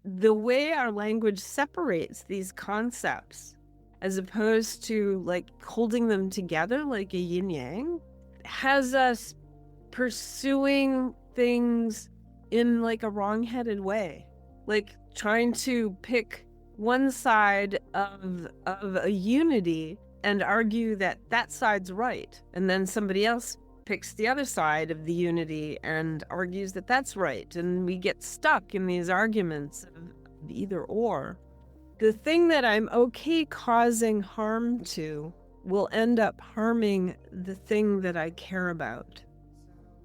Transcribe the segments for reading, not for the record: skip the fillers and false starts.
the way our language separates these concepts, as opposed to like holding them together like a yin yang, has us pursuing things in like a wrong-headed way, like trying to pick one side of a unity and argue that that side's right, and then somebody else picks the other side of the unity and argues that that's right, and we get stuck in these arguments of either or. The thing that I'm okay causing harm to will end up harming the thing that I care about.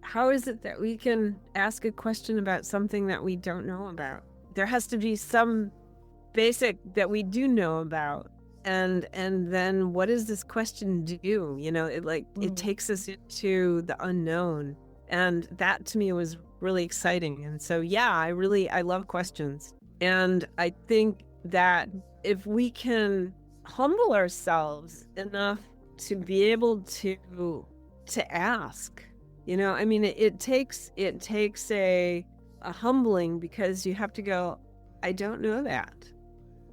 How is it that we can ask a question about something that we don't know about? There has to be some basic that we do know about. And then what does this question do? You know, it takes us into the unknown. And that to me was really exciting. And so, yeah, I love questions. And I think that if we can humble ourselves enough to be able to ask, you know, I mean, it takes a humbling, because you have to go, I don't know that.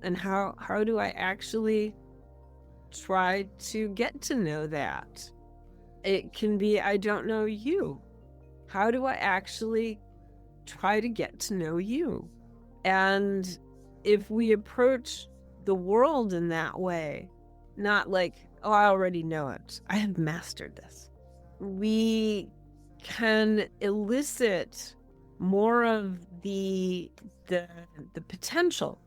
And how do I actually try to get to know that? It can be, I don't know you. How do I actually try to get to know you? And if we approach the world in that way, not like, oh, I already know it, I have mastered this, we can elicit more of the potential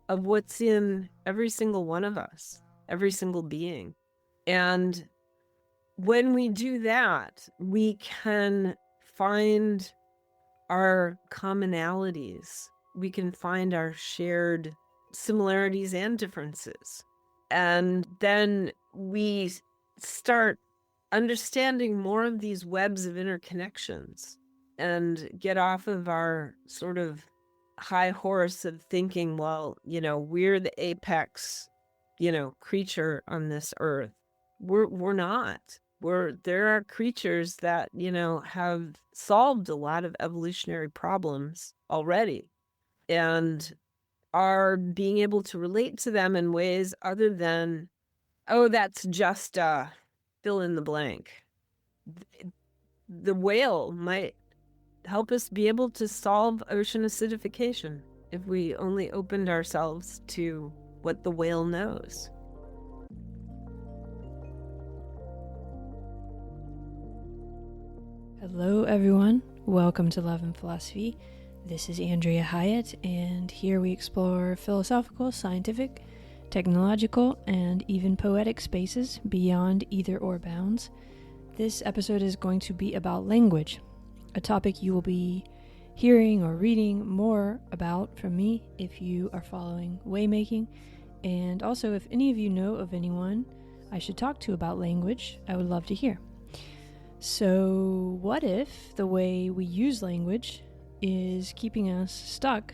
of what's in every single one of us, every single being. And when we do that, we can find our commonalities. We can find our shared similarities and differences. And then we start understanding more of these webs of interconnections and get off of our sort of high horse of thinking, well, you know, we're the apex, you know, creature on this earth. We're not. There are creatures that, you know, have solved a lot of evolutionary problems already and are being able to relate to them in ways other than, oh, that's just fill in the blank. The whale might help us be able to solve ocean acidification if we only opened ourselves to what the whale knows. Hello everyone, welcome to Love and Philosophy. This is Andrea Hiott, and here we explore philosophical, scientific, technological, and even poetic spaces beyond either or bounds. This episode is going to be about language, a topic you will be hearing or reading more about from me if you are following Waymaking, and also if any of you know of anyone I should talk to about language, I would love to hear. So what if the way we use language is keeping us stuck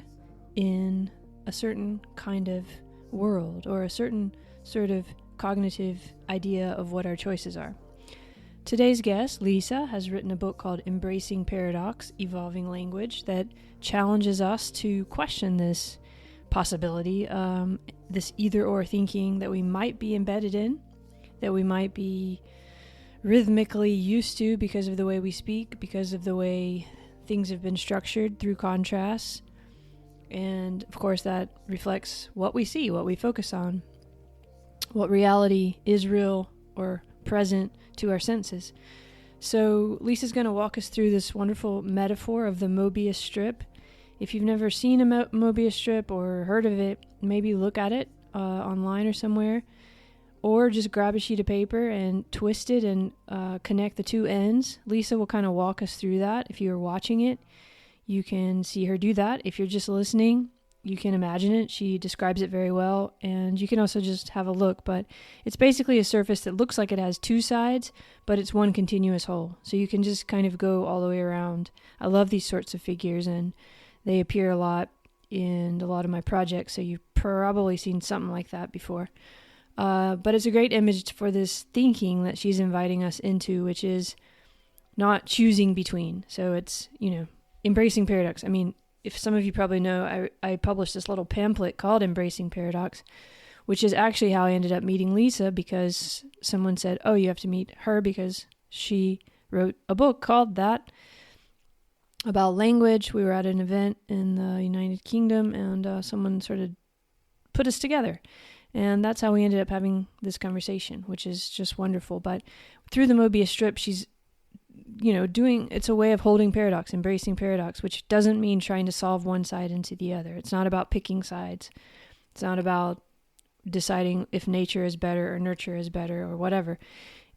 in a certain kind of world or a certain sort of cognitive idea of what our choices are? Today's guest, Lisa, has written a book called Embracing Paradox, Evolving Language, that challenges us to question this possibility, this either-or thinking that we might be embedded in, that we might be rhythmically used to because of the way we speak, because of the way things have been structured through contrasts. And of course that reflects what we see, what we focus on, what reality is real or present to our senses. So Lisa's going to walk us through this wonderful metaphor of the Mobius strip. If you've never seen a Mobius strip or heard of it, maybe look at it online or somewhere, or just grab a sheet of paper and twist it and connect the two ends. Lisa will kind of walk us through that. If you're watching it, you can see her do that. If you're just listening, you can imagine it. She describes it very well, and you can also just have a look. But it's basically a surface that looks like it has two sides, but it's one continuous whole. So you can just kind of go all the way around. I love these sorts of figures, and they appear a lot in a lot of my projects, so you've probably seen something like that before. But it's a great image for this thinking that she's inviting us into, which is not choosing between. So it's, embracing paradox. I mean, if some of you probably know, I published this little pamphlet called Embracing Paradox, which is actually how I ended up meeting Lisa, because someone said, oh, you have to meet her because she wrote a book called that about language. We were at an event in the United Kingdom, and someone sort of put us together. And that's how we ended up having this conversation, which is just wonderful. But through the Mobius strip, she's, it's a way of holding paradox, embracing paradox, which doesn't mean trying to solve one side into the other. It's not about picking sides. It's not about deciding if nature is better or nurture is better or whatever.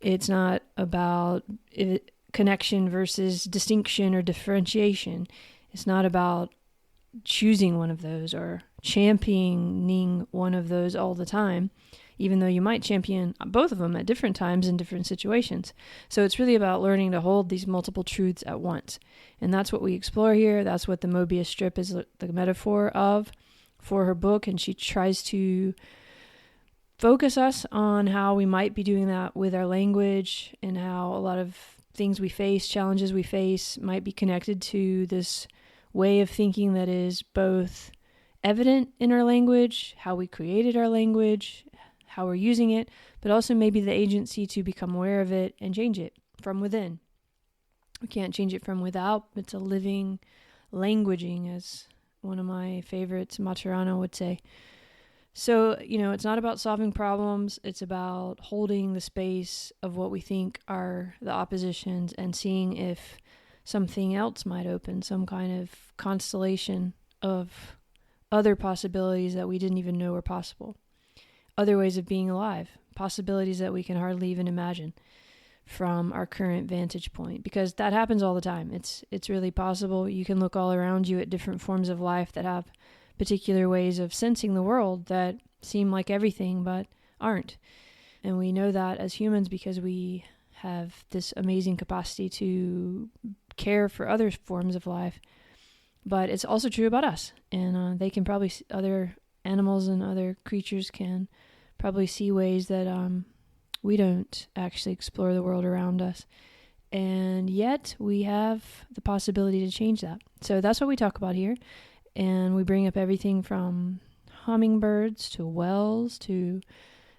It's not about connection versus distinction or differentiation. It's not about choosing one of those or championing one of those all the time, even though you might champion both of them at different times in different situations. So it's really about learning to hold these multiple truths at once. And that's what we explore here. That's what the Mobius strip is the metaphor of for her book. And she tries to focus us on how we might be doing that with our language, and how a lot of things we face, challenges we face, might be connected to this way of thinking that is both evident in our language, how we created our language, how we're using it, but also maybe the agency to become aware of it and change it from within. We can't change it from without. It's a living languaging, as one of my favorites, Maturana, would say. So, it's not about solving problems. It's about holding the space of what we think are the oppositions and seeing if something else might open, some kind of constellation of other possibilities that we didn't even know were possible. Other ways of being alive, possibilities that we can hardly even imagine from our current vantage point, because that happens all the time. It's really possible. You can look all around you at different forms of life that have particular ways of sensing the world that seem like everything but aren't. And we know that as humans because we have this amazing capacity to care for other forms of life. But it's also true about us. And they can probably, other animals and other creatures can probably see ways that we don't actually explore the world around us. And yet we have the possibility to change that. So that's what we talk about here. And we bring up everything from hummingbirds to whales to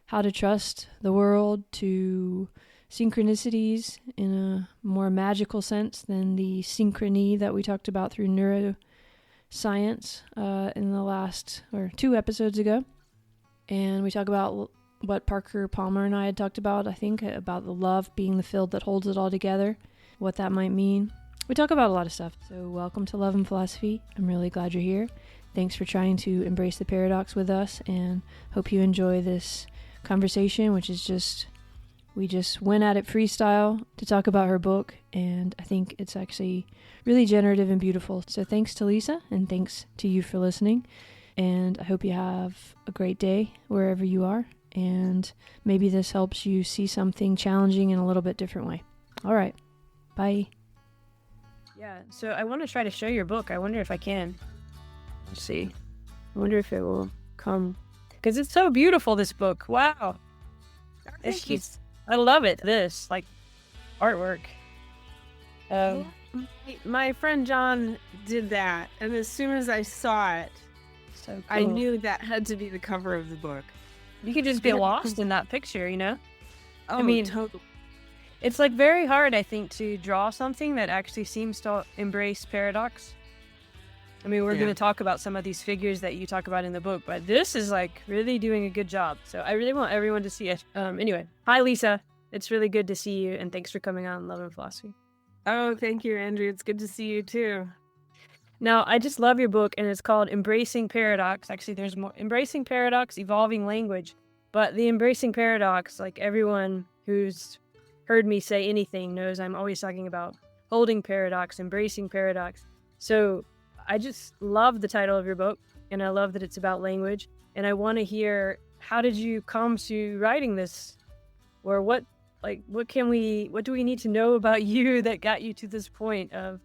how to trust the world to synchronicities in a more magical sense than the synchrony that we talked about through neuroscience in the last, or 2 episodes ago. And we talk about what Parker Palmer and I had talked about, I think, about the love being the field that holds it all together, what that might mean. We talk about a lot of stuff. So welcome to Love and Philosophy. I'm really glad you're here. Thanks for trying to embrace the paradox with us, and hope you enjoy this conversation, which is we just went at it freestyle to talk about her book, and I think it's actually really generative and beautiful. So thanks to Lisa, and thanks to you for listening, and I hope you have a great day wherever you are, and maybe this helps you see something challenging in a little bit different way. All right, bye. Yeah, so I want to try to show your book. I wonder if I can. Let's see. I wonder if it will come. Because it's so beautiful, this book. Wow. I love it. This, artwork. My friend John did that, and as soon as I saw it, so cool. I knew that had to be the cover of the book. You could just get lost in that picture, Oh, I mean, totally. It's very hard, I think, to draw something that actually seems to embrace paradox. I mean, we're going to talk about some of these figures that you talk about in the book, but this is really doing a good job. So I really want everyone to see it. Anyway, hi, Lisa. It's really good to see you, and thanks for coming on Love and Philosophy. Oh, thank you, Andrea. It's good to see you too. Now, I just love your book, and it's called Embracing Paradox. Actually, there's more. Embracing Paradox, Evolving Language. But the Embracing Paradox, everyone who's heard me say anything knows I'm always talking about holding paradox, embracing paradox. So I just love the title of your book, and I love that it's about language. And I want to hear, how did you come to writing this? Or what do we need to know about you that got you to this point of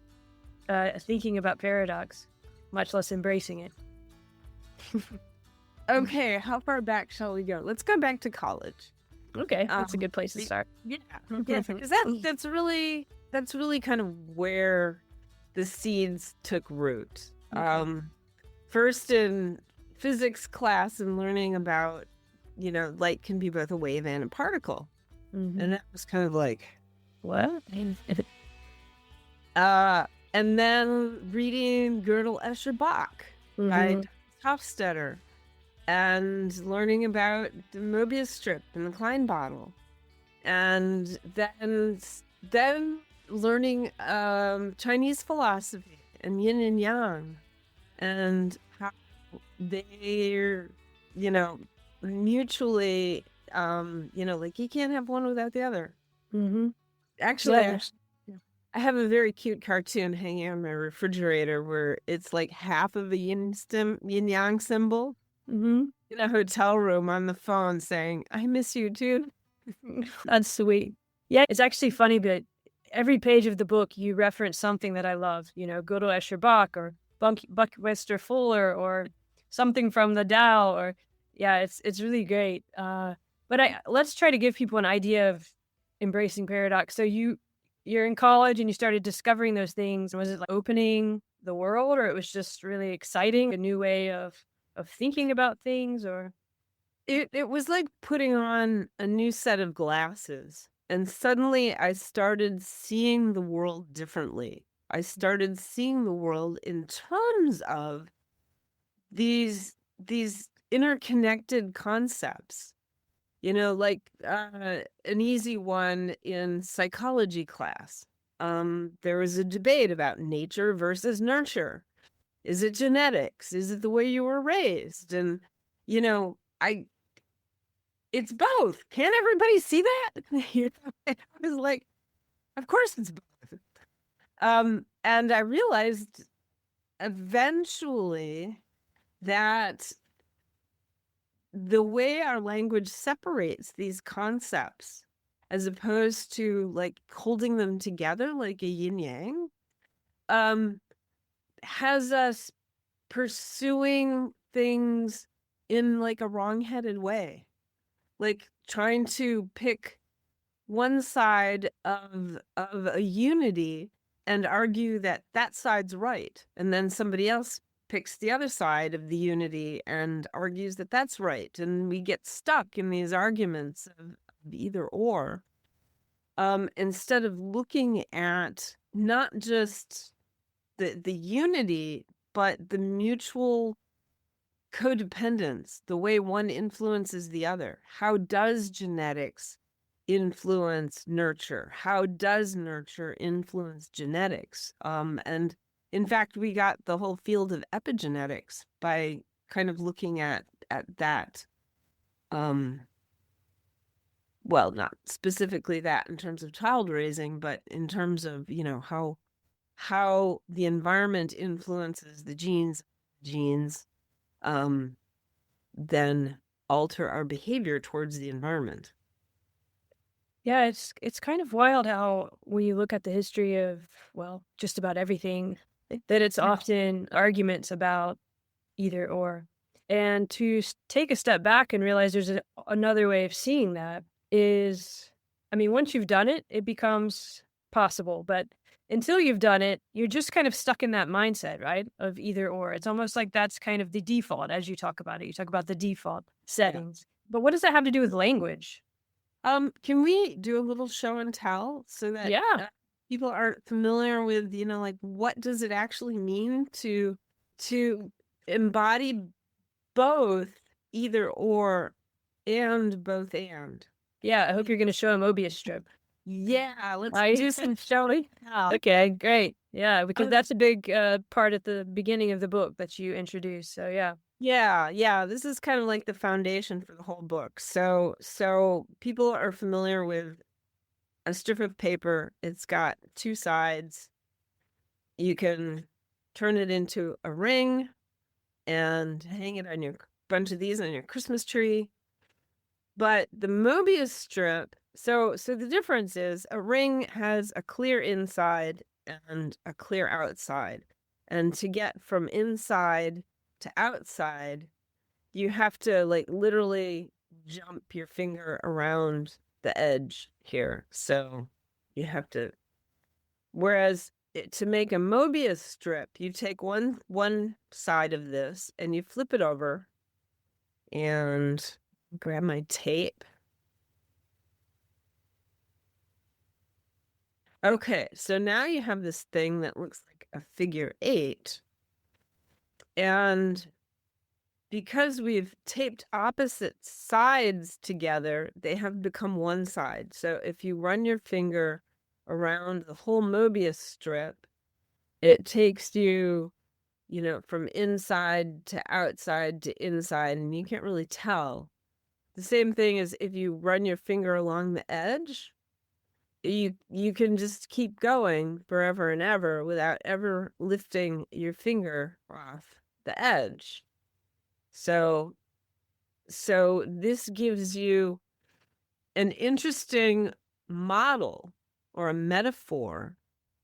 thinking about paradox, much less embracing it? Okay, how far back shall we go? Let's go back to college. Okay, that's a good place to start. Yeah, because that's really kind of where the seeds took root. First in physics class and learning about, light can be both a wave and a particle. Mm-hmm. And that was kind of like, what? And then reading Gödel Escher Bach by Hofstadter and learning about the Mobius strip and the Klein bottle. And then learning Chinese philosophy and yin and yang and how they're, mutually, like you can't have one without the other. Mm-hmm. Actually, I have a very cute cartoon hanging on my refrigerator where it's like half of a yin yang symbol in a hotel room on the phone saying, "I miss you too." That's sweet. Yeah, it's actually funny, but every page of the book you reference something that I love. Gödel Escher Bach or Buckminster Fuller or something from the Tao. Or yeah, it's really great. But let's try to give people an idea of embracing paradox. So you're in college and you started discovering those things. Was it like opening the world, or it was just really exciting, a new way of thinking about things? Or it was like putting on a new set of glasses, and suddenly I started seeing the world differently. I started seeing the world in terms of these interconnected concepts. Like an easy one in psychology class. There was a debate about nature versus nurture. Is it genetics? Is it the way you were raised? And, it's both. Can't everybody see that? I was like, of course it's both. And I realized eventually that the way our language separates these concepts as opposed to like holding them together like a yin yang has us pursuing things in like a wrong-headed way, like trying to pick one side of a unity and argue that that side's right, and then somebody else picks the other side of the unity and argues that that's right, and we get stuck in these arguments of either or, instead of looking at not just the unity but the mutual codependence, the way one influences the other. How does genetics influence nurture? How does nurture influence genetics? And in fact, we got the whole field of epigenetics by kind of looking at that. Well, not specifically that in terms of child raising, but in terms of, how the environment influences the genes, then alter our behavior towards the environment. yeah, it's kind of wild how when you look at the history of, well, just about everything, that it's often arguments about either or. And to take a step back and realize there's another way of seeing that is, I mean, once you've done it, it becomes possible. But until you've done it, you're just kind of stuck in that mindset, right? Of either or. It's almost like that's kind of the default as you talk about it. You talk about the default settings. Yeah. But what does that have to do with language? Can we do a little show and tell so that people aren't familiar with, like what does it actually mean to embody both either or and both and? Yeah, I hope you're going to show a Mobius strip. Yeah, let's do some showing. Okay, great. Yeah, because that's a big part at the beginning of the book that you introduced. So yeah. Yeah. This is kind of like the foundation for the whole book. So people are familiar with a strip of paper. It's got two sides. You can turn it into a ring and hang it on bunch of these on your Christmas tree. But the Mobius strip, so the difference is a ring has a clear inside and a clear outside. And to get from inside to outside, you have to like literally jump your finger around the edge here. So you have to, whereas to make a Mobius strip, you take one side of this and you flip it over and grab my tape. Okay, so now you have this thing that looks like a figure 8. And because we've taped opposite sides together, they have become one side. So if you run your finger around the whole Mobius strip, it takes you, from inside to outside to inside, and you can't really tell. The same thing as if you run your finger along the edge, you can just keep going forever and ever without ever lifting your finger off the edge. So this gives you an interesting model or a metaphor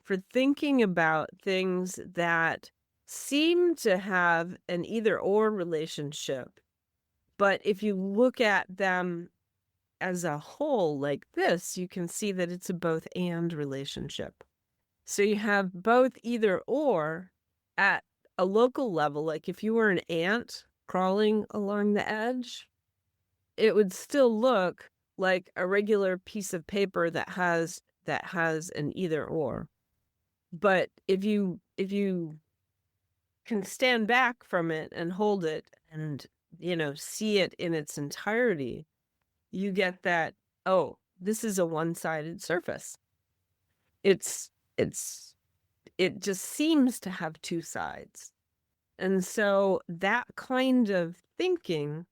for thinking about things that seem to have an either-or relationship. But if you look at them as a whole like this, you can see that it's a both-and relationship. So you have both either-or at a local level. Like if you were an ant crawling along the edge, it would still look like a regular piece of paper that has an either-or. But if you can stand back from it and hold it and see it in its entirety, you get that, oh, this is a one-sided surface. It just seems to have two sides. And so that kind of thinking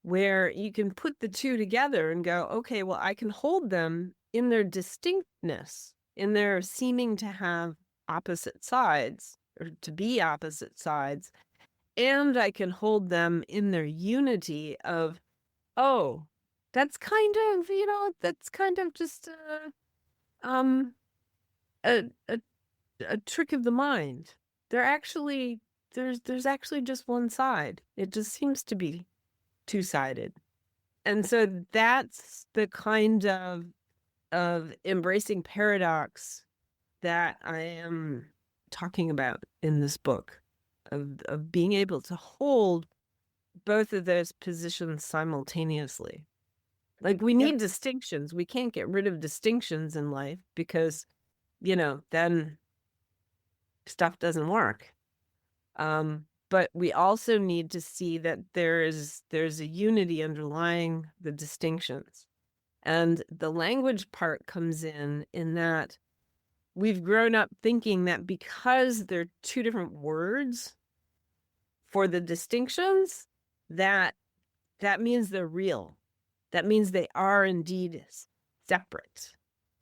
where you can put the two together and go, okay, well, I can hold them in their distinctness, in their seeming to have opposite sides or to be opposite sides, and I can hold them in their unity of, oh, that's kind of, just a trick of the mind. There's actually just one side. It just seems to be two-sided. And so that's the kind of embracing paradox that I am talking about in this book, of being able to hold both of those positions simultaneously. Like we need distinctions. We can't get rid of distinctions in life because, then stuff doesn't work. But we also need to see that there's a unity underlying the distinctions. And the language part comes in that we've grown up thinking that because they're two different words for the distinctions, that means they're real. That means they are indeed separate.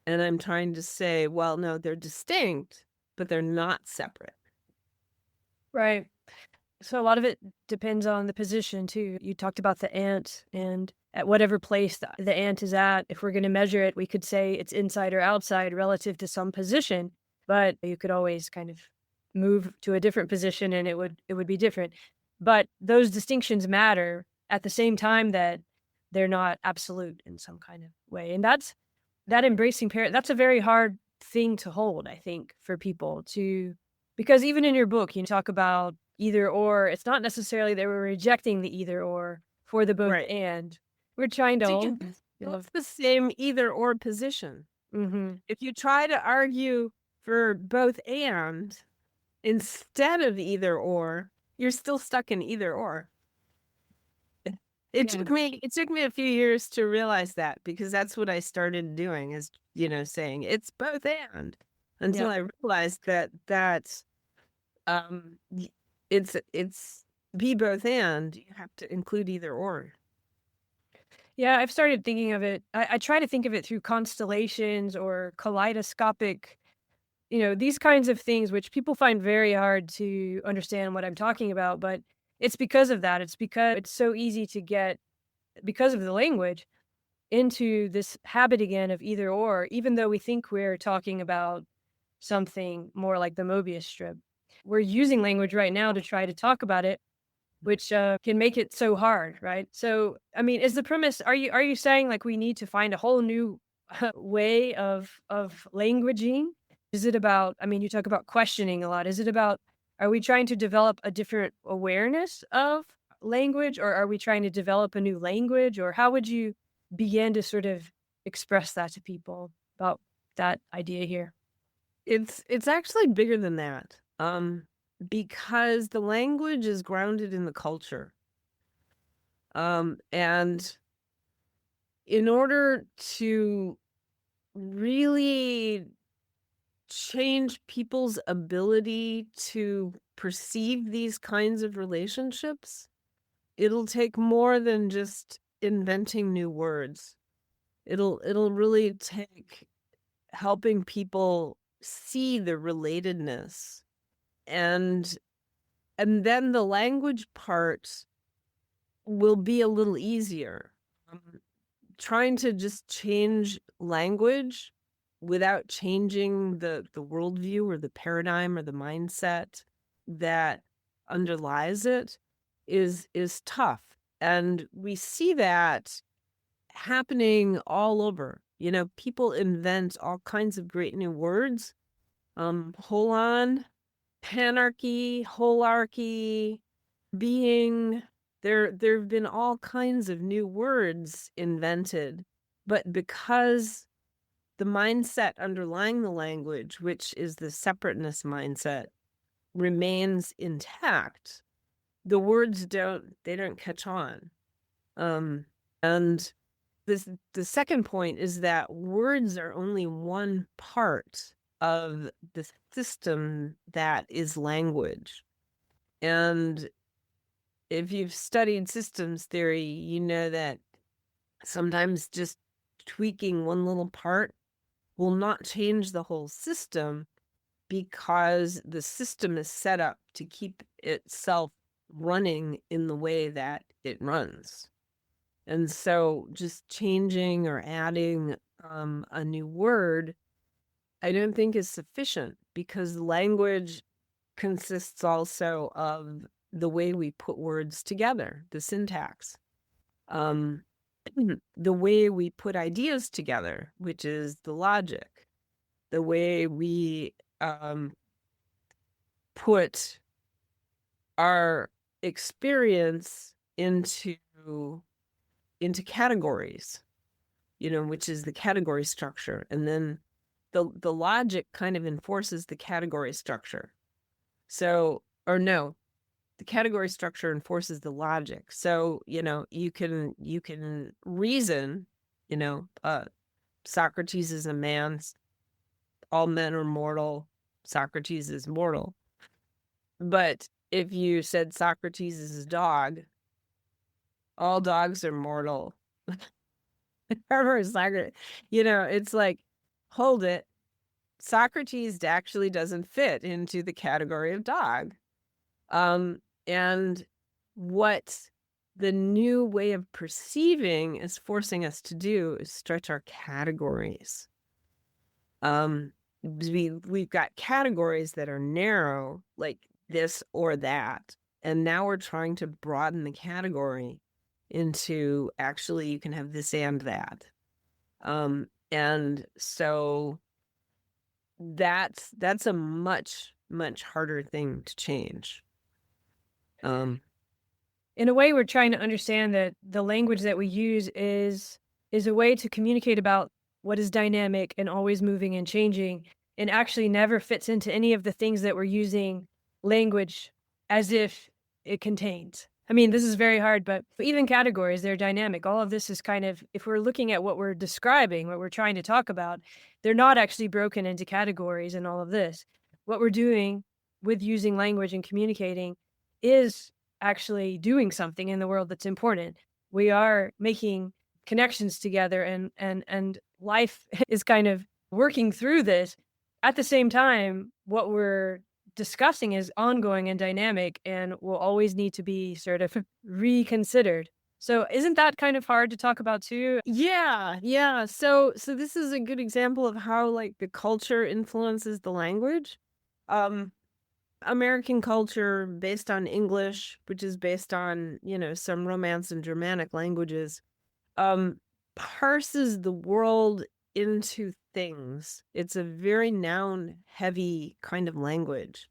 And I'm trying to say, well, no, they're distinct, but they're not separate. Right. So a lot of it depends on the position too. You talked about the ant, and at whatever place the ant is at, if we're going to measure it, we could say it's inside or outside relative to some position, but you could always kind of move to a different position and it would be different. But those distinctions matter at the same time that they're not absolute in some kind of way. And that's a very hard thing to hold, I think, for people to, because even in your book, you talk about either or. It's not necessarily that we're rejecting the either or for the both Right. and. We're trying to hold. It's the same either or position. Mm-hmm. If you try to argue for both and instead of either or, you're still stuck in either or. It took me a few years to realize that, because that's what I started doing, is saying it's both and, until I realized that it's be both and, you have to include either or. Yeah, I've started thinking of it. I try to think of it through constellations or kaleidoscopic, these kinds of things, which people find very hard to understand what I'm talking about. But it's because of that. It's because it's so easy to get, because of the language, into this habit again of either or, even though we think we're talking about something more like the Mobius strip. We're using language right now to try to talk about it, which can make it so hard, right? So, I mean, is the premise, are you saying like we need to find a whole new way of languaging Is it about, I mean, you talk about questioning a lot. Is it about, are we trying to develop a different awareness of language, or are we trying to develop a new language? Or how would you begin to sort of express that to people about that idea here? It's actually bigger than that. Because the language is grounded in the culture. And in order to really change people's ability to perceive these kinds of relationships, it'll take more than just inventing new words. It'll really take helping people see the relatedness, and then the language part will be a little easier. Um, Trying to just change language without changing the worldview or the paradigm or the mindset that underlies it is tough. And we see that happening all over. You know, people invent all kinds of great new words. Holon, panarchy, holarchy, being. There've been all kinds of new words invented, but because the mindset underlying the language, which is the separateness mindset, remains intact, the words don't catch on. And the second point is that words are only one part of the system that is language. And if you've studied systems theory, you know that sometimes just tweaking one little part will not change the whole system, because the system is set up to keep itself running in the way that it runs. And so just changing or adding a new word, I don't think is sufficient, because language consists also of the way we put words together, the syntax. The way we put ideas together, which is the logic, the way we put our experience into categories, you know, which is the category structure. And then the logic kind of enforces the category structure. So, or no, the category structure enforces the logic. So, you know, you can reason, you know, Socrates is a man, all men are mortal, Socrates is mortal. But if you said Socrates is a dog, all dogs are mortal. You know, it's like, hold it. Socrates actually doesn't fit into the category of dog. And what the new way of perceiving is forcing us to do is stretch our categories. We've got categories that are narrow, like this or that, and now we're trying to broaden the category into, actually you can have this and that. And so that's a much harder thing to change. In a way, we're trying to understand that the language that we use is a way to communicate about what is dynamic and always moving and changing, and actually never fits into any of the things that we're using language as if it contains. I mean, this is very hard, but even categories, they're dynamic. All of this is kind of, if we're looking at what we're describing, what we're trying to talk about, they're not actually broken into categories and all of this. What we're doing with using language and communicating is actually doing something in the world that's important. We are making connections together, and life is kind of working through this. At the same time, what we're discussing is ongoing and dynamic and will always need to be sort of reconsidered. So isn't that kind of hard to talk about too? Yeah. So this is a good example of how, like, the culture influences the language. American culture, based on English, which is based on, you know, some Romance and Germanic languages, parses the world into things. It's a very noun heavy kind of language.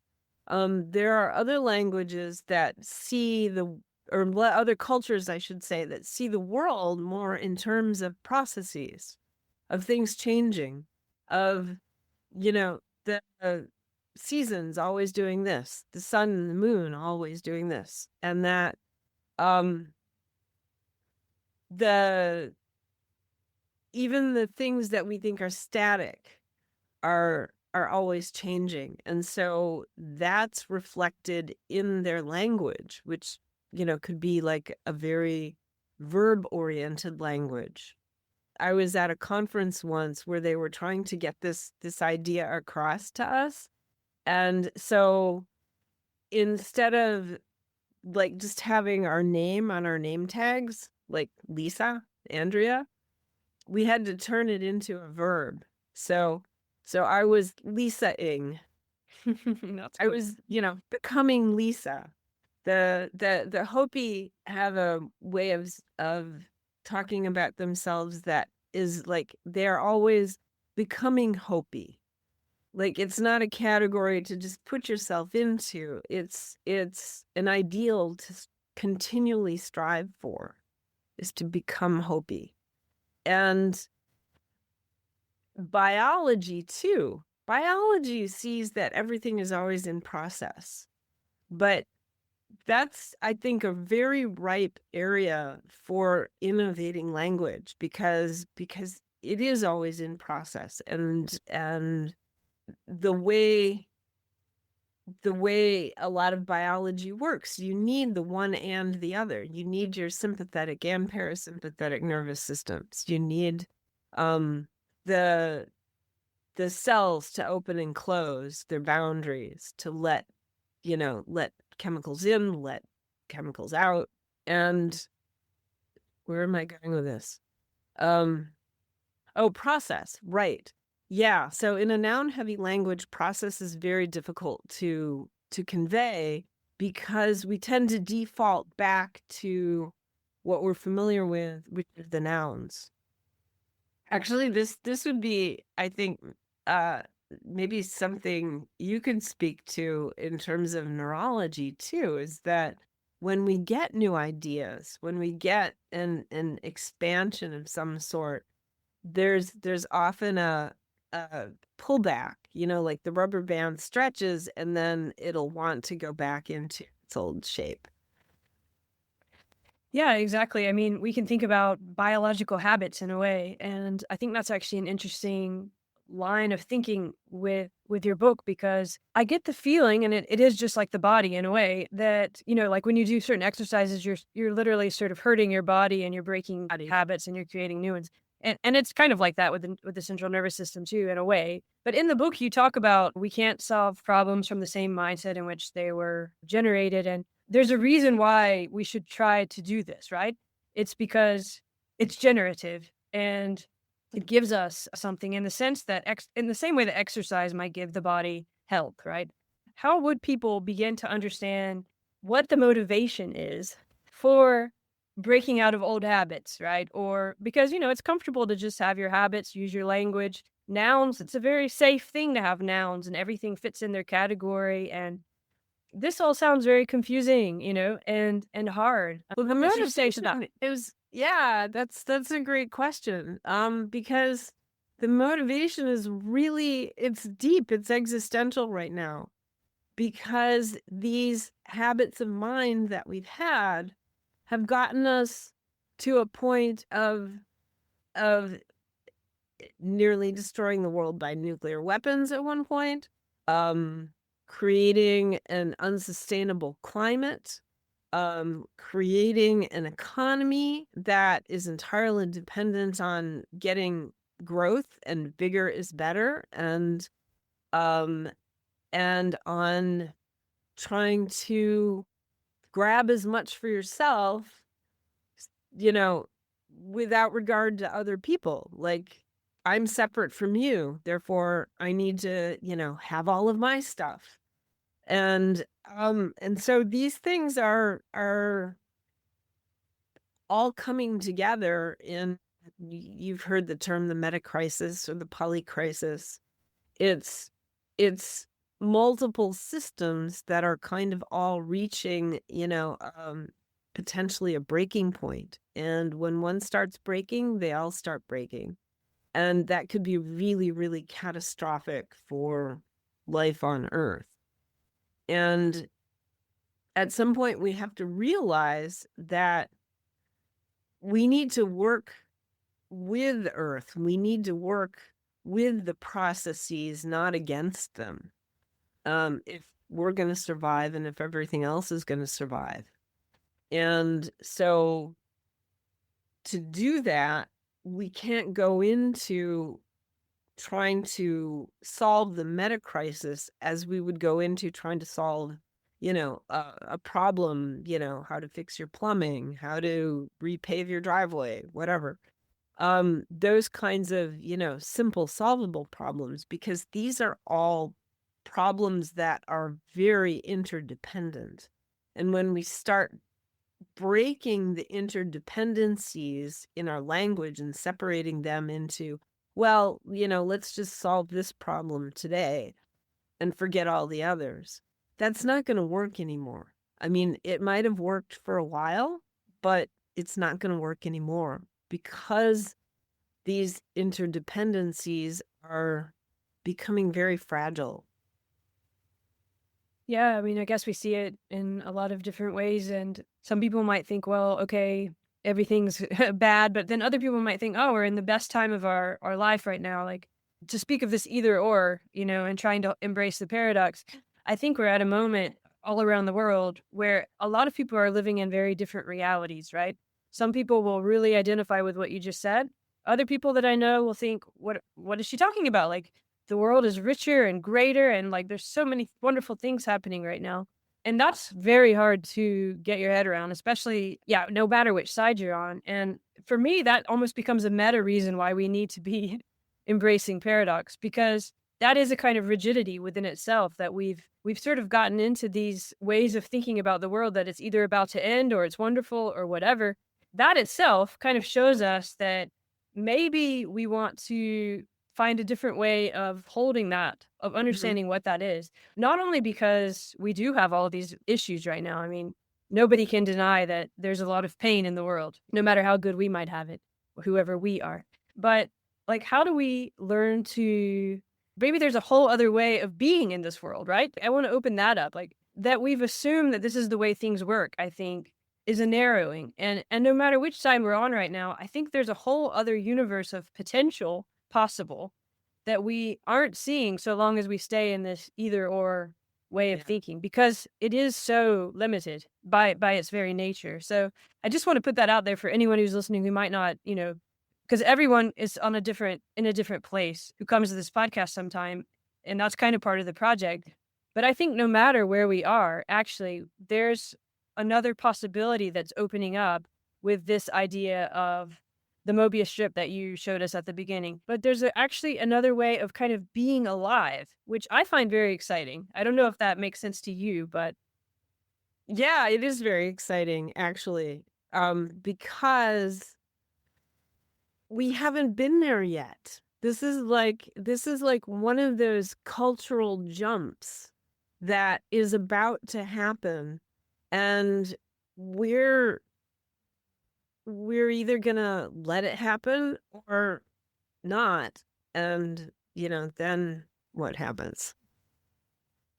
There are other languages that see other cultures, I should say, that see the world more in terms of processes, of things changing, of, the seasons always doing this, the sun and the moon always doing this, and that the even the things that we think are static are always changing. And so that's reflected in their language, which, could be like a very verb oriented language. I was at a conference once where they were trying to get this idea across to us. And so instead of like just having our name on our name tags, like Lisa, Andrea, we had to turn it into a verb. So I was Lisa-ing. I was, becoming Lisa. The Hopi have a way of talking about themselves that is like they're always becoming Hopi. Like it's not a category to just put yourself into. It's an ideal to continually strive for, is to become Hopi. And biology too. Biology sees that everything is always in process. But that's, I think, a very ripe area for innovating language because it is always in process. And the way a lot of biology works, you need the one and the other. You need your sympathetic and parasympathetic nervous systems. You need the cells to open and close their boundaries, to let chemicals in, let chemicals out. And where am I going with this? Process, right. Yeah, so in a noun-heavy language, process is very difficult to convey because we tend to default back to what we're familiar with, which is the nouns. Actually, this would be, I think, maybe something you can speak to in terms of neurology too, is that when we get new ideas, when we get an expansion of some sort, there's often a pullback, like the rubber band stretches and then it'll want to go back into its old shape. Yeah, exactly. I mean, we can think about biological habits in a way, and I think that's actually an interesting line of thinking with your book, because I get the feeling, and it is just like the body in a way, that like when you do certain exercises, you're literally sort of hurting your body and you're breaking habits and you're creating new ones. And it's kind of like that with the central nervous system too, in a way. But in the book, you talk about we can't solve problems from the same mindset in which they were generated, and there's a reason why we should try to do this, right? It's because it's generative and it gives us something, in the sense that in the same way that exercise might give the body health, right? How would people begin to understand what the motivation is for breaking out of old habits, right? Or because, it's comfortable to just have your habits, use your language. Nouns, it's a very safe thing to have nouns and everything fits in their category. And this all sounds very confusing, and hard. Well, the motivation is, yeah, that's a great question. Because the motivation is really, it's deep, it's existential right now, because these habits of mind that we've had have gotten us to a point of nearly destroying the world by nuclear weapons at one point, creating an unsustainable climate, creating an economy that is entirely dependent on getting growth and bigger is better, and on trying to grab as much for yourself, without regard to other people. Like, I'm separate from you, therefore I need to, have all of my stuff. And so these things are all coming together in you've heard the term the meta crisis or the polycrisis. It's multiple systems that are kind of all reaching, potentially a breaking point. And when one starts breaking, they all start breaking. And that could be really, really catastrophic for life on Earth. And at some point, we have to realize that we need to work with Earth. We need to work with the processes, not against them, if we're going to survive and if everything else is going to survive. And so to do that, we can't go into trying to solve the meta crisis as we would go into trying to solve, a problem, how to fix your plumbing, how to repave your driveway, whatever. Those kinds of, simple solvable problems, because these are all problems that are very interdependent. And when we start breaking the interdependencies in our language and separating them into, well, let's just solve this problem today and forget all the others, that's not going to work anymore. I mean, it might have worked for a while, but it's not going to work anymore because these interdependencies are becoming very fragile. Yeah, I mean, I guess we see it in a lot of different ways. And some people might think, well, okay, everything's bad. But then other people might think, oh, we're in the best time of our life right now. Like, to speak of this either or, and trying to embrace the paradox, I think we're at a moment all around the world where a lot of people are living in very different realities, right? Some people will really identify with what you just said. Other people that I know will think, what is she talking about? Like, the world is richer and greater, and like there's so many wonderful things happening right now. And that's very hard to get your head around, especially, no matter which side you're on. And for me, that almost becomes a meta reason why we need to be embracing paradox, because that is a kind of rigidity within itself that we've sort of gotten into these ways of thinking about the world that it's either about to end or it's wonderful or whatever. That itself kind of shows us that maybe we want to find a different way of holding that, of understanding what that is. Not only because we do have all of these issues right now. I mean, nobody can deny that there's a lot of pain in the world, no matter how good we might have it, whoever we are. But like, how do we learn to, maybe there's a whole other way of being in this world, right? I want to open that up. Like, that we've assumed that this is the way things work, I think, is a narrowing. And no matter which side we're on right now, I think there's a whole other universe of potential possible that we aren't seeing so long as we stay in this either or way of thinking, because it is so limited by its very nature. So I just want to put that out there for anyone who's listening who might not, because everyone is in a different place who comes to this podcast sometime, and that's kind of part of the project. But I think no matter where we are, actually, there's another possibility that's opening up with this idea of the Mobius strip that you showed us at the beginning. But there's actually another way of kind of being alive, which I find very exciting. I don't know if that makes sense to you, but yeah, it is very exciting, actually, because we haven't been there yet. This is like one of those cultural jumps that is about to happen, and we're either gonna let it happen or not. And, then what happens?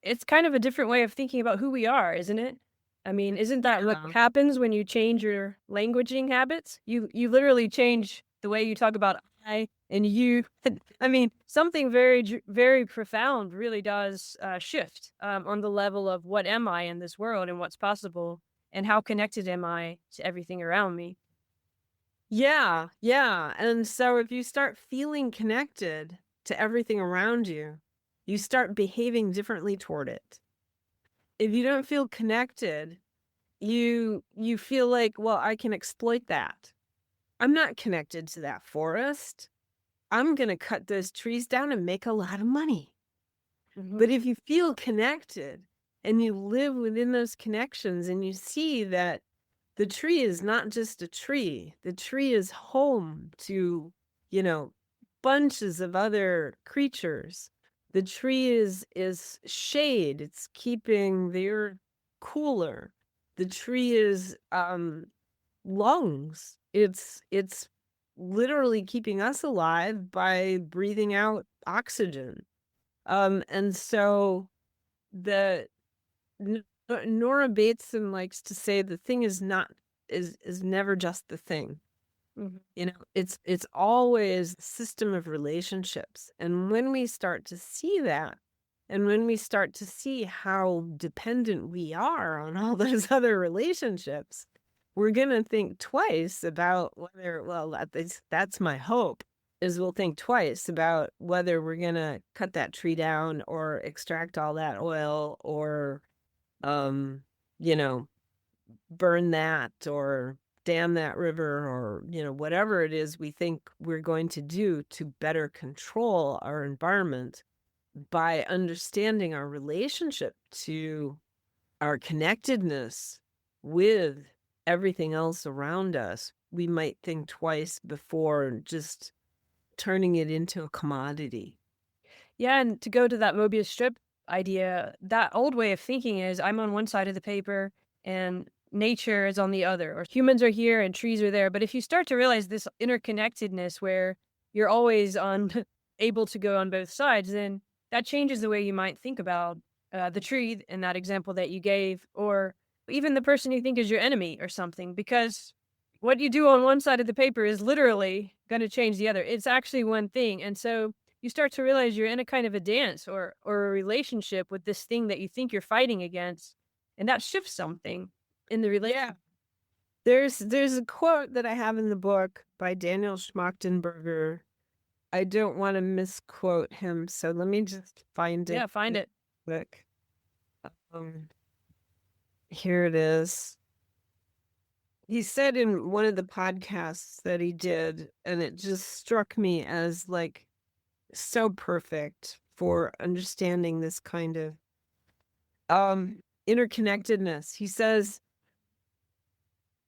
it's kind of a different way of thinking about who we are, isn't it? I mean, isn't that what happens when you change your languaging habits? You literally change the way you talk about I and you. I mean, something very, very profound really does shift on the level of what am I in this world and what's possible and how connected am I to everything around me. Yeah. And so if you start feeling connected to everything around you, you start behaving differently toward it. If you don't feel connected, you feel like, well, I can exploit that. I'm not connected to that forest. I'm going to cut those trees down and make a lot of money. But if you feel connected and you live within those connections and you see that the tree is not just a tree. The tree is home to, bunches of other creatures. The tree is shade. It's keeping the earth cooler. The tree is lungs. It's literally keeping us alive by breathing out oxygen. And so the Nora Bateson likes to say the thing is never just the thing. Mm-hmm. It's always a system of relationships. And when we start to see that, and when we start to see how dependent we are on all those other relationships, we're going to think twice about whether, well, that's my hope, is we'll think twice about whether we're going to cut that tree down or extract all that oil or, burn that or dam that river or, whatever it is we think we're going to do to better control our environment by understanding our relationship to our connectedness with everything else around us. We might think twice before just turning it into a commodity. Yeah, and to go to that Mobius strip idea, that old way of thinking is I'm on one side of the paper and nature is on the other, or humans are here and trees are there. But if you start to realize this interconnectedness where you're always on able to go on both sides, then that changes the way you might think about the tree in that example that you gave, or even the person you think is your enemy or something, because what you do on one side of the paper is literally going to change the other. It's actually one thing. And so you start to realize you're in a kind of a dance or a relationship with this thing that you think you're fighting against, and that shifts something in the relationship. There's a quote that I have in the book by Daniel Schmachtenberger. I don't want to misquote him, so let me just find it. Yeah, find it. Quick. Here it is. He said in one of the podcasts that he did, and it just struck me as like so perfect for understanding this kind of interconnectedness. He says,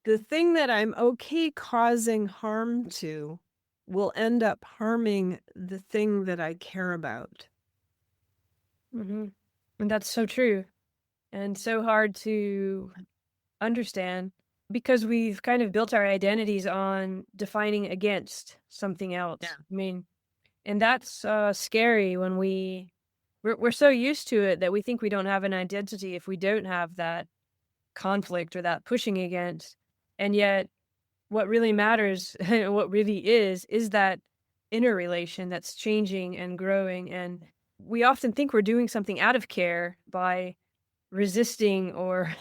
the thing that I'm okay causing harm to will end up harming the thing that I care about. Mm-hmm. And that's so true and so hard to understand because we've kind of built our identities on defining against something else. Yeah. I mean, and that's scary when we're so used to it that we think we don't have an identity if we don't have that conflict or that pushing against. And yet what really matters, what really is that inner relation that's changing and growing. And we often think we're doing something out of care by resisting or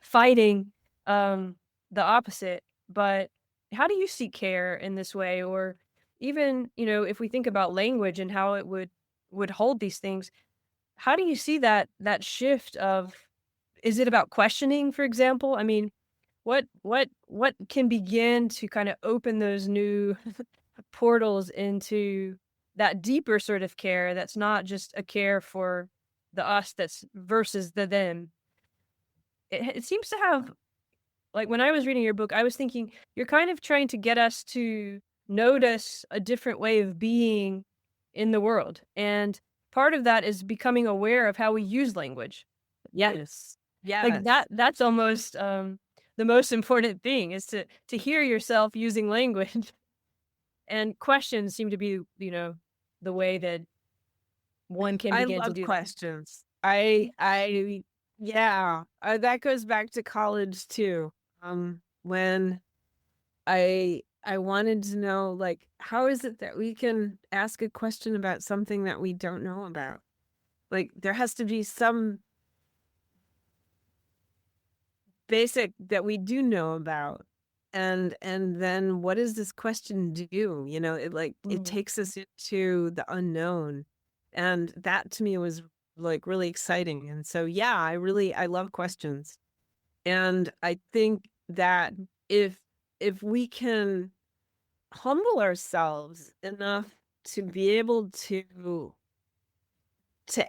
fighting the opposite. But how do you see care in this way? Or even, if we think about language and how it would hold these things, how do you see that shift of, is it about questioning, for example? I mean, what can begin to kind of open those new portals into that deeper sort of care that's not just a care for the us that's versus the them? It seems to have, like, when I was reading your book, I was thinking you're kind of trying to get us to notice a different way of being in the world. And part of that is becoming aware of how we use language. Yes. Like that's almost the most important thing is to hear yourself using language. And questions seem to be, the way that one can I begin to love do that. questions. Yeah, that goes back to college too. When I wanted to know, like, how is it that we can ask a question about something that we don't know about? Like, there has to be some basic that we do know about. And then what does this question do? It takes us into the unknown. And that to me was like really exciting. And so, yeah, I love questions. And I think that if we can humble ourselves enough to be able to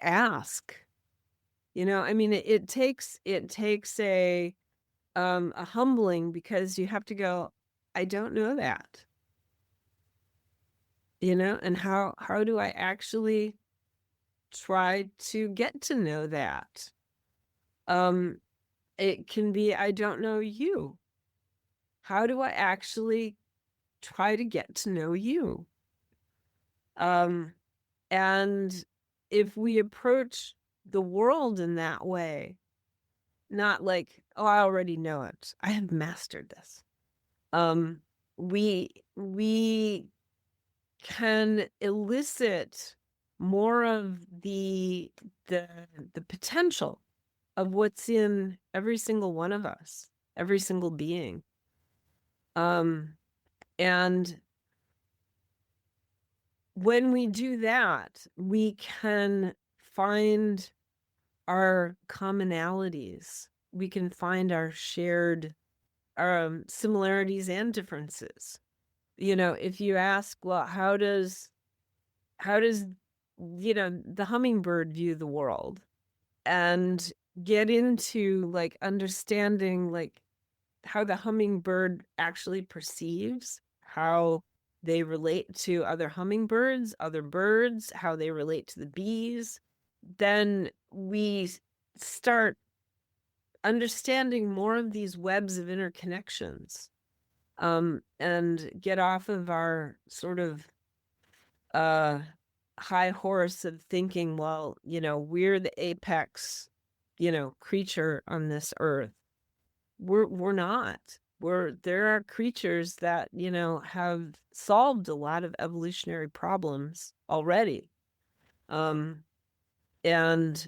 ask, I mean, it takes a a humbling, because you have to go, I don't know that, and how do I actually try to get to know that? It can be, I don't know you. How do I actually try to get to know you? And if we approach the world in that way, not like, oh, I already know it, I have mastered this. We can elicit more of the potential of what's in every single one of us, every single being. And when we do that, we can find our commonalities. We can find our shared similarities and differences. If you ask, well, how does the hummingbird view the world, and get into like understanding like how the hummingbird actually perceives, how they relate to other hummingbirds, other birds, how they relate to the bees, then we start understanding more of these webs of interconnections, and get off of our sort of high horse of thinking, well, we're the apex, creature on this earth. We're not. There are creatures that, have solved a lot of evolutionary problems already. And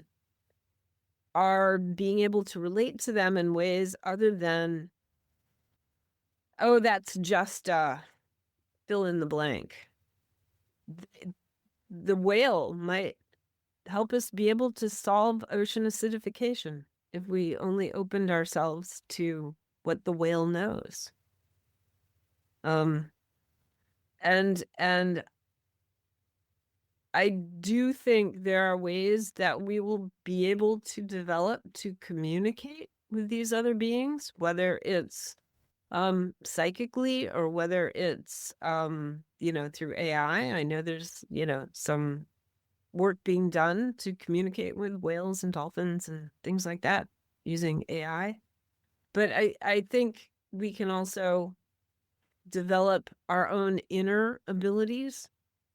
are being able to relate to them in ways other than, oh, that's just fill in the blank. The whale might help us be able to solve ocean acidification if we only opened ourselves to what the whale knows. And I do think there are ways that we will be able to develop to communicate with these other beings, whether it's psychically or whether it's through AI. I know there's some work being done to communicate with whales and dolphins and things like that using AI. But I think we can also develop our own inner abilities,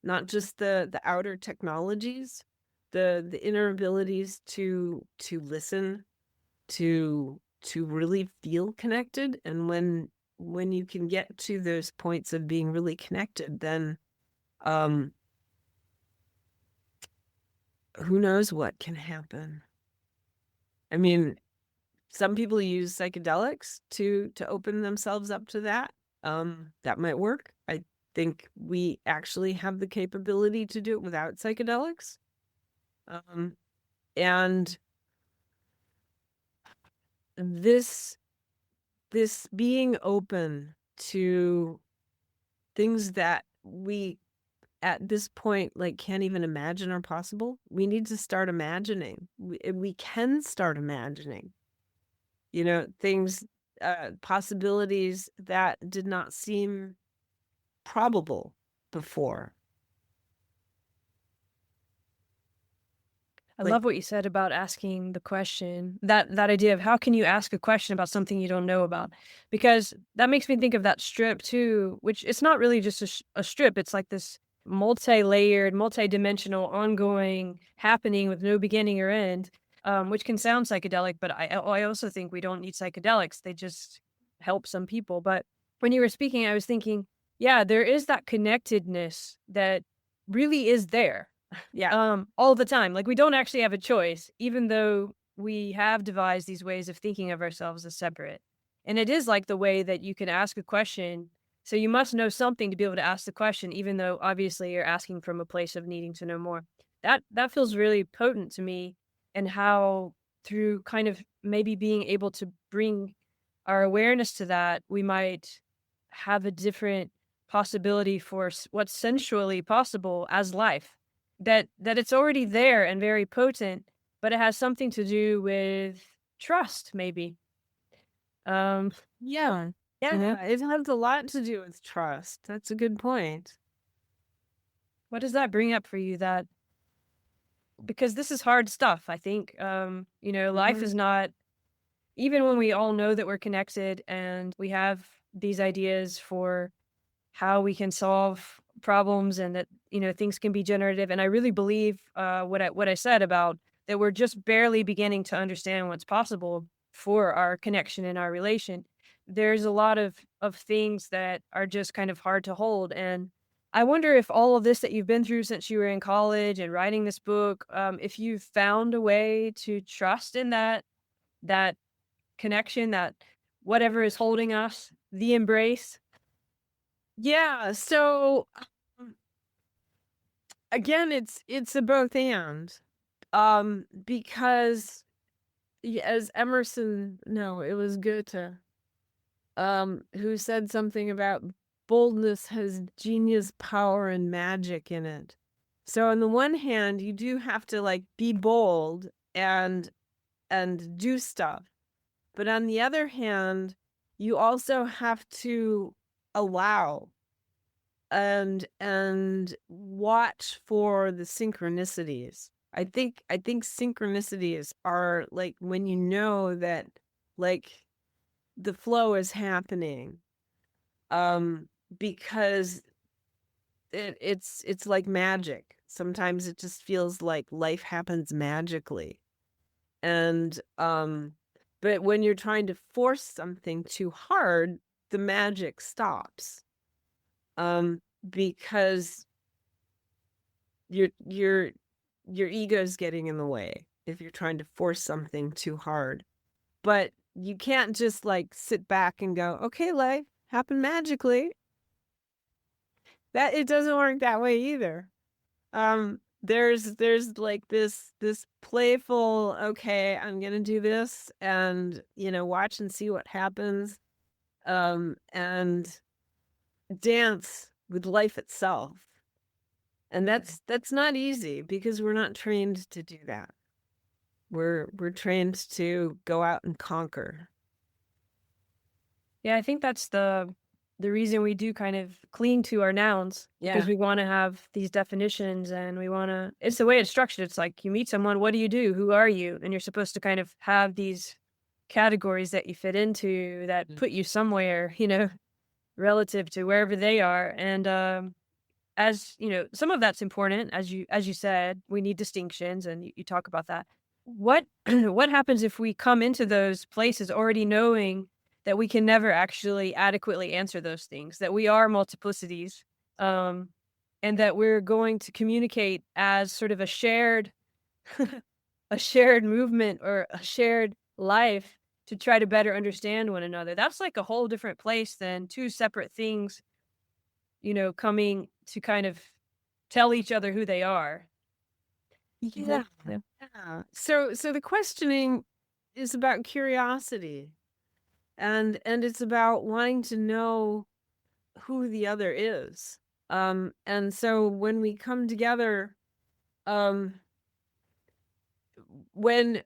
not just the outer technologies, the inner abilities to listen, to really feel connected. And when you can get to those points of being really connected, then who knows what can happen. I mean, some people use psychedelics to open themselves up to that. That might work. I think we actually have the capability to do it without psychedelics. And this being open to things that we at this point like can't even imagine are possible. We need to start imagining. We can start imagining, things, possibilities that did not seem probable before. I love what you said about asking the question, that idea of how can you ask a question about something you don't know about? Because that makes me think of that strip too, which it's not really just a strip. It's like this multi-layered, multi-dimensional, ongoing happening with no beginning or end, which can sound psychedelic, but I also think we don't need psychedelics. They just help some people. But when you were speaking, I was thinking, yeah, there is that connectedness that really is there. Yeah. All the time. Like we don't actually have a choice, even though we have devised these ways of thinking of ourselves as separate. And it is like the way that you can ask a question. So you must know something to be able to ask the question, even though obviously you're asking from a place of needing to know more. That feels really potent to me, and how through kind of maybe being able to bring our awareness to that, we might have a different possibility for what's sensually possible as life. That it's already there and very potent, but it has something to do with trust, maybe. Yeah. Yeah. It has a lot to do with trust. That's a good point. What does that bring up for you? That because this is hard stuff, I think. Life is not, even when we all know that we're connected and we have these ideas for how we can solve problems and that, things can be generative. And I really believe what I said about that we're just barely beginning to understand what's possible for our connection and our relation. There's a lot of things that are just kind of hard to hold. And I wonder if all of this that you've been through since you were in college and writing this book, if you've found a way to trust in that connection, that whatever is holding us, the embrace. Yeah. So again, it's a both and. Because as Emerson, no, it was Goethe, who said something about boldness has genius, power, and magic in it. So on the one hand, you do have to like be bold and do stuff. But on the other hand, you also have to allow and watch for the synchronicities. I think synchronicities are like when you know that like the flow is happening. Because it's like magic. Sometimes it just feels like life happens magically. And but when you're trying to force something too hard, the magic stops. Because your ego's getting in the way if you're trying to force something too hard. But you can't just like sit back and go, okay, life happened magically. That it doesn't work that way either. There's like this playful, okay, I'm gonna do this and watch and see what happens. And dance with life itself. And that's not easy because we're not trained to do that. We're trained to go out and conquer. Yeah, I think that's the reason we do kind of cling to our nouns, because we want to have these definitions and we want to, it's the way it's structured. It's like you meet someone, what do you do? Who are you? And you're supposed to kind of have these categories that you fit into that put you somewhere, relative to wherever they are. And as some of that's important, as you said, we need distinctions, and you talk about that. What what happens if we come into those places already knowing that we can never actually adequately answer those things, that we are multiplicities, um, and that we're going to communicate as sort of a shared a shared movement or a shared life to try to better understand one another. That's like a whole different place than two separate things, coming to kind of tell each other who they are. Yeah. Yeah. So the questioning is about curiosity, and it's about wanting to know who the other is. And so when we come together, um when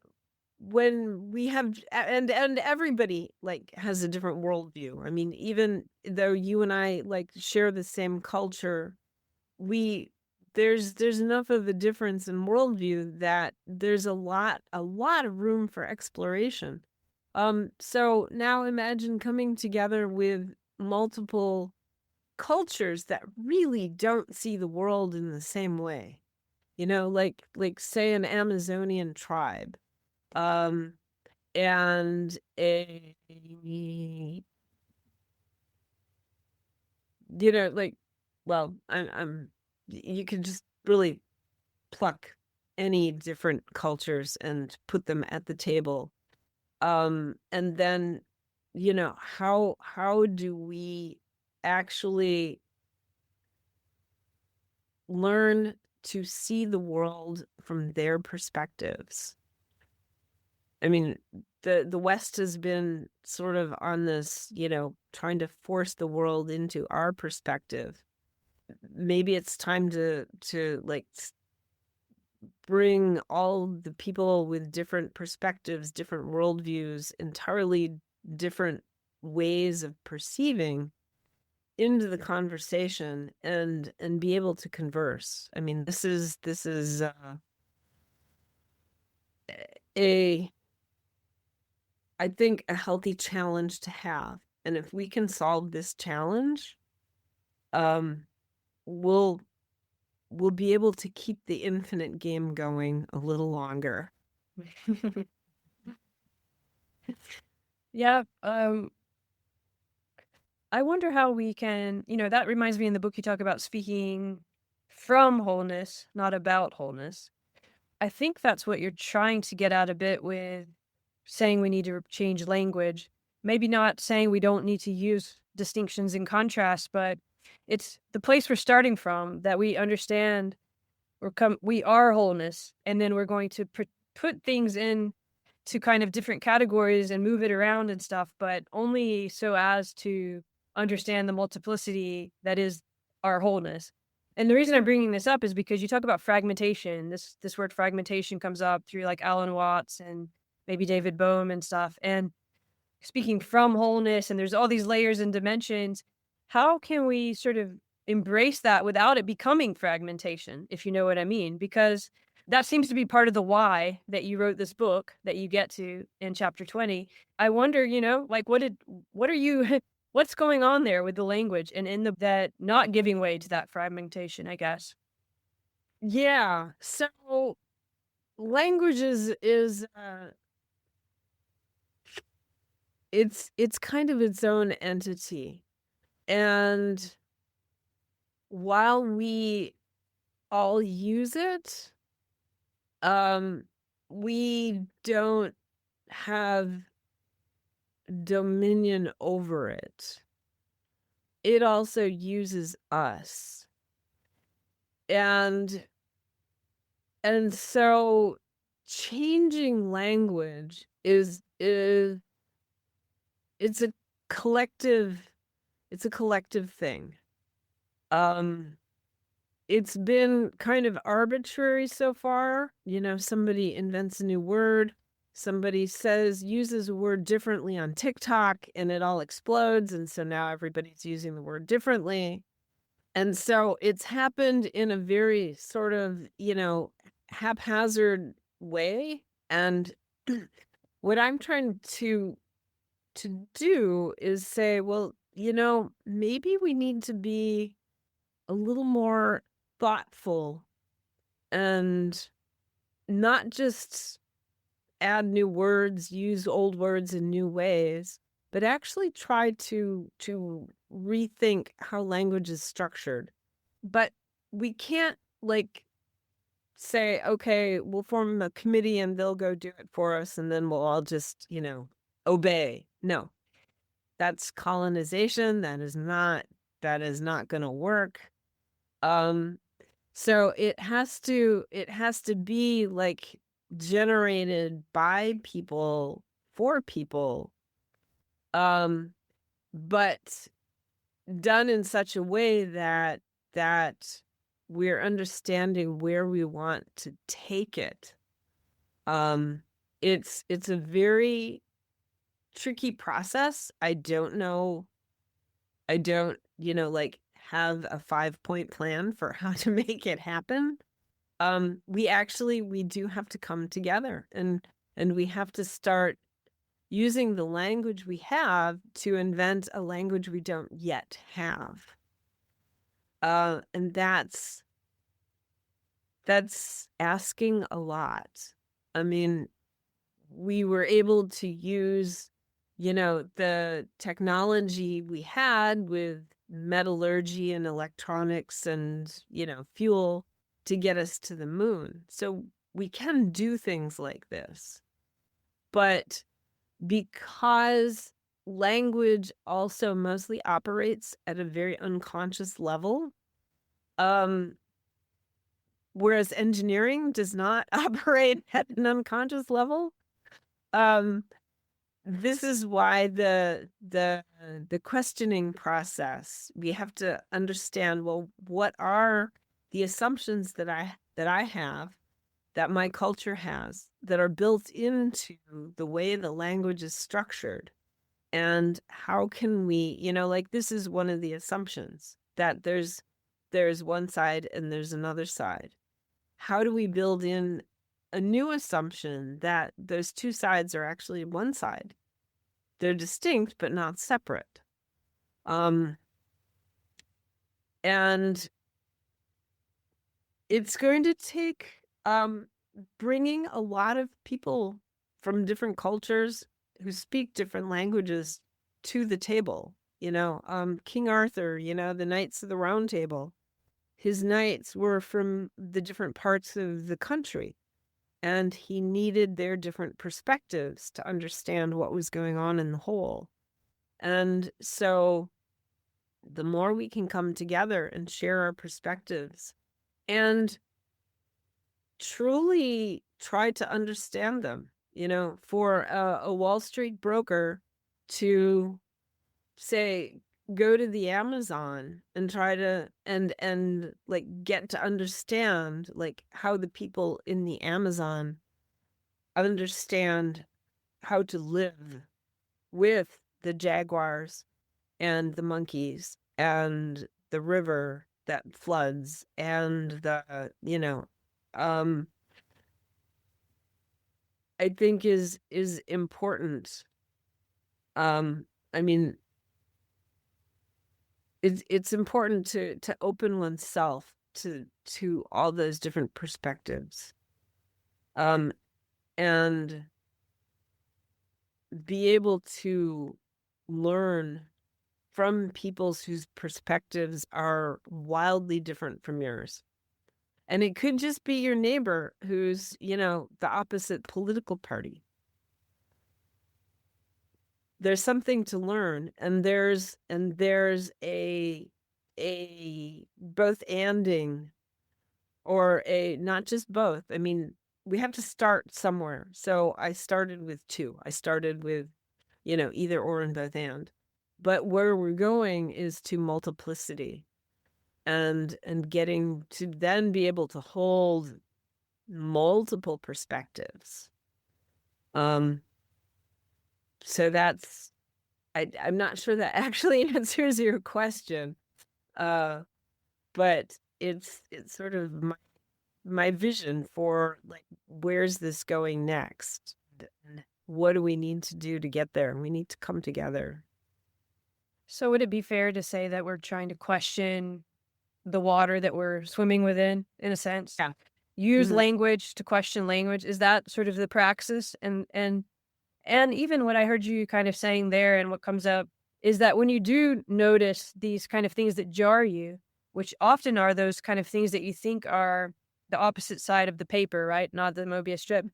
we have and everybody like has a different worldview. I mean, even though you and I like share the same culture, we there's enough of a difference in worldview that there's a lot of room for exploration. So now imagine coming together with multiple cultures that really don't see the world in the same way. Like say an Amazonian tribe, um, and like, well, I'm you can just really pluck any different cultures and put them at the table. And then, how do we actually learn to see the world from their perspectives? I mean, the West has been sort of on this, trying to force the world into our perspective. Maybe it's time to like bring all the people with different perspectives, different worldviews, entirely different ways of perceiving into the conversation and be able to converse. I mean, this is a I think a healthy challenge to have. And if we can solve this challenge, we'll be able to keep the infinite game going a little longer. Yeah. I wonder how we can, that reminds me in the book you talk about speaking from wholeness, not about wholeness. I think that's what you're trying to get at a bit with saying we need to change language. Maybe not saying we don't need to use distinctions and contrasts, but it's the place we're starting from that we understand we are wholeness, and then we're going to put things in to kind of different categories and move it around and stuff, but only so as to understand the multiplicity that is our wholeness. And the reason I'm bringing this up is because you talk about fragmentation. This word fragmentation comes up through like Alan Watts and maybe David Bohm and stuff. And speaking from wholeness, and there's all these layers and dimensions. How can we sort of embrace that without it becoming fragmentation, if you know what I mean? Because that seems to be part of the why that you wrote this book that you get to in chapter 20. I wonder, like what are you what's going on there with the language and in that not giving way to that fragmentation, I guess. Yeah. So language is it's kind of its own entity. And while we all use it, we don't have dominion over it. It also uses us. And so changing language is it's a collective thing. It's been kind of arbitrary so far. Somebody invents a new word, somebody uses a word differently on TikTok, and it all explodes, and so now everybody's using the word differently. And so it's happened in a very sort of, haphazard way. And what I'm trying to do is say, well, maybe we need to be a little more thoughtful and not just add new words, use old words in new ways, but actually try to rethink how language is structured. But we can't say, okay, we'll form a committee and they'll go do it for us, and then we'll all just, obey. No. That's colonization. That is not going to work. So it has to be like generated by people for people, but done in such a way that we're understanding where we want to take it. It's a very tricky process. I don't have a 5-point plan for how to make it happen. We do have to come together and we have to start using the language we have to invent a language we don't yet have. And that's asking a lot. I mean, we were able to use, the technology we had with metallurgy and electronics and, fuel to get us to the moon. So we can do things like this. But because language also mostly operates at a very unconscious level, whereas engineering does not operate at an unconscious level, this is why the questioning process, we have to understand, well, what are the assumptions that I have, that my culture has, that are built into the way the language is structured, And how can we, like, this is one of the assumptions that there's one side and there's another side. How do we build in a new assumption that those two sides are actually one side? They're distinct but not separate. And it's going to take bringing a lot of people from different cultures who speak different languages to the table. King Arthur, the Knights of the Round Table, his knights were from the different parts of the country, and he needed their different perspectives to understand what was going on in the whole. And so the more we can come together and share our perspectives and truly try to understand them, for a Wall Street broker to say, go to the Amazon and try to and like get to understand like how the people in the Amazon understand how to live with the jaguars and the monkeys and the river that floods and the I think is important. I mean, it's important to open oneself to all those different perspectives, and be able to learn from people's whose perspectives are wildly different from yours. And it could just be your neighbor who's, the opposite political party. There's something to learn, and there's a both anding, or a not just both. I mean, we have to start somewhere. So I started with two. I started with, either or and both and. But where we're going is to multiplicity, and getting to then be able to hold multiple perspectives. So that's, I'm not sure that actually answers your question, but it's sort of my vision for like, where's this going next? And what do we need to do to get there? And we need to come together. So would it be fair to say that we're trying to question the water that we're swimming within, in a sense? Yeah. Use Mhm. language to question language. Is that sort of the praxis? And even what I heard you kind of saying there, and what comes up is that when you do notice these kind of things that jar you, which often are those kind of things that you think are the opposite side of the paper, right? Not the Mobius strip,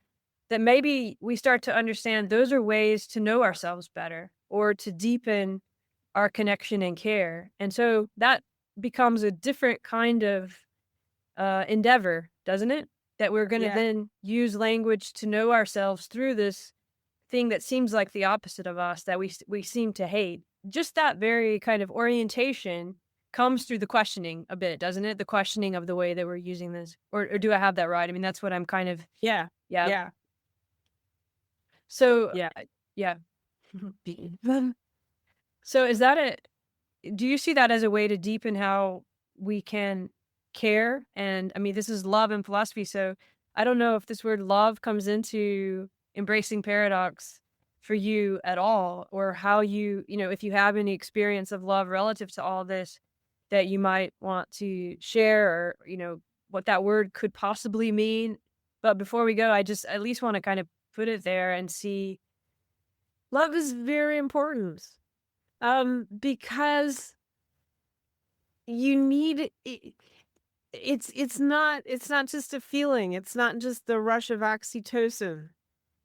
that maybe we start to understand those are ways to know ourselves better, or to deepen our connection and care. And so that becomes a different kind of endeavor, doesn't it? That we're going to Yeah. then use language to know ourselves through this thing that seems like the opposite of us, that we seem to hate. Just that very kind of orientation comes through the questioning a bit, doesn't it? The questioning of the way that we're using this. Or do I have that right? I mean, that's what I'm kind of, Yeah. yeah. Yeah. So, Yeah. yeah. So is that do you see that as a way to deepen how we can care? And I mean, this is love and philosophy. So I don't know if this word love comes into embracing paradox for you at all, or how if you have any experience of love relative to all this that you might want to share, or, what that word could possibly mean. But before we go, I just at least want to kind of put it there and see. Love is very important. Because you need it, it's not just a feeling. It's not just the rush of oxytocin.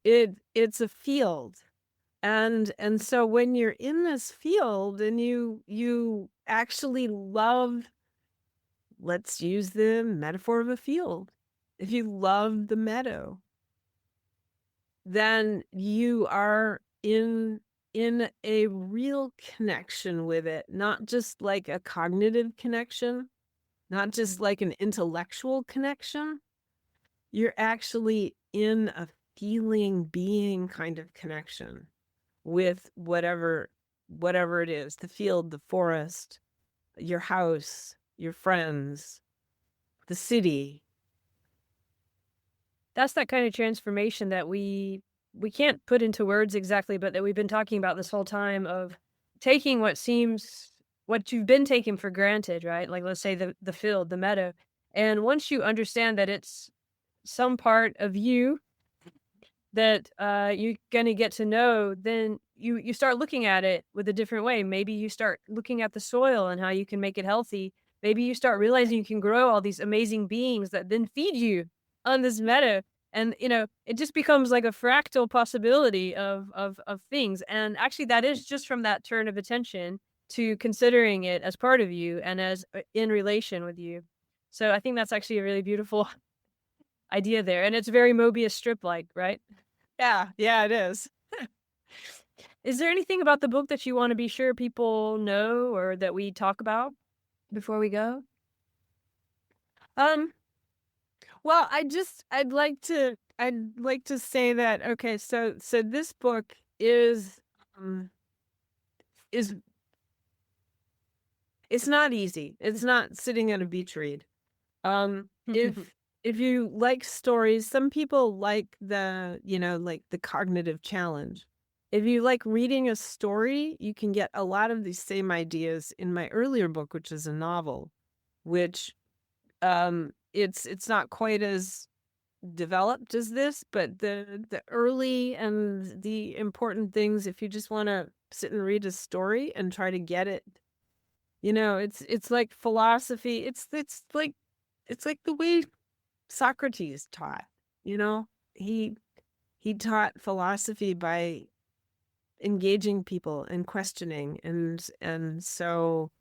It's a field. And so when you're in this field and you actually love, let's use the metaphor of a field. If you love the meadow, then you are in a real connection with it, not just like a cognitive connection, not just like an intellectual connection. You're actually in a feeling, being kind of connection with whatever it is, the field, the forest, your house, your friends, the city. That's that kind of transformation that we can't put into words exactly, but that we've been talking about this whole time, of taking what you've been taking for granted, right? Like, let's say the field, the meadow. And once you understand that it's some part of you that you're gonna get to know, then you start looking at it with a different way. Maybe you start looking at the soil and how you can make it healthy. Maybe you start realizing you can grow all these amazing beings that then feed you on this meadow. And it just becomes like a fractal possibility of things. And actually, that is just from that turn of attention to considering it as part of you and as in relation with you. So I think that's actually a really beautiful idea there, and it's very Mobius strip like, right? Yeah, it is. Is there anything about the book that you want to be sure people know or that we talk about before we go? Well, I'd like to say that, okay, so this book is it's not easy. It's not sitting at a beach read. If you like stories, some people like like the cognitive challenge. If you like reading a story, you can get a lot of these same ideas in my earlier book, which is a novel, which it's not quite as developed as this, but the early and the important things, if you just want to sit and read a story and try to get it, it's like philosophy. It's like the way Socrates taught. He taught philosophy by engaging people and questioning, and so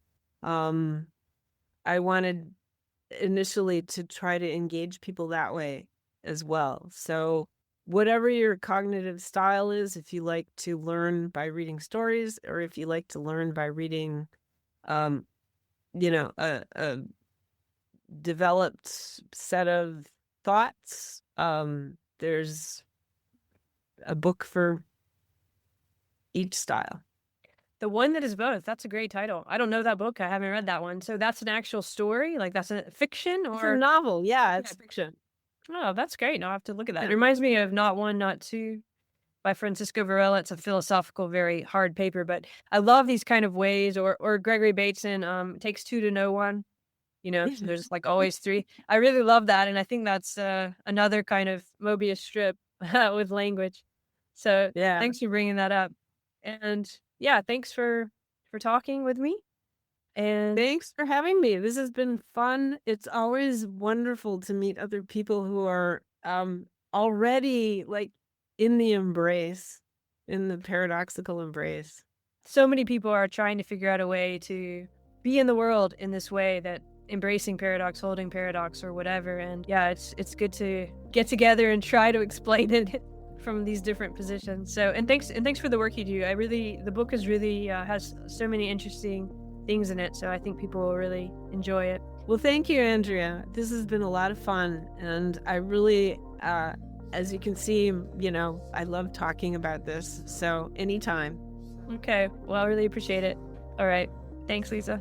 I wanted initially to try to engage people that way as well. So whatever your cognitive style is, if you like to learn by reading stories, or if you like to learn by reading a developed set of thoughts, there's a book for each style. The One That Is Both. That's a great title. I don't know that book. I haven't read that one. So that's an actual story? Like, that's a fiction It's or a novel. Yeah, it's fiction. Oh, that's great. Now I have to look at that. It reminds me of Not One, Not Two by Francisco Varela. It's a philosophical, very hard paper, but I love these kind of ways. Or Gregory Bateson, It Takes Two to Know One. So there's like always three. I really love that, and I think that's another kind of Mobius strip with language. So Yeah. thanks for bringing that up, and yeah, thanks for talking with me. And thanks for having me. This has been fun. It's always wonderful to meet other people who are already like in the embrace, in the paradoxical embrace. So many people are trying to figure out a way to be in the world in this way, that embracing paradox, holding paradox, or whatever. And yeah, it's good to get together and try to explain it from these different positions. So and thanks for the work you do. The book is really has so many interesting things in it, so I think people will really enjoy it. Well, thank you, Andrea. This has been a lot of fun, and I really as you can see, I love talking about this, so anytime. Okay, well, I really appreciate it. All right, thanks, Lisa.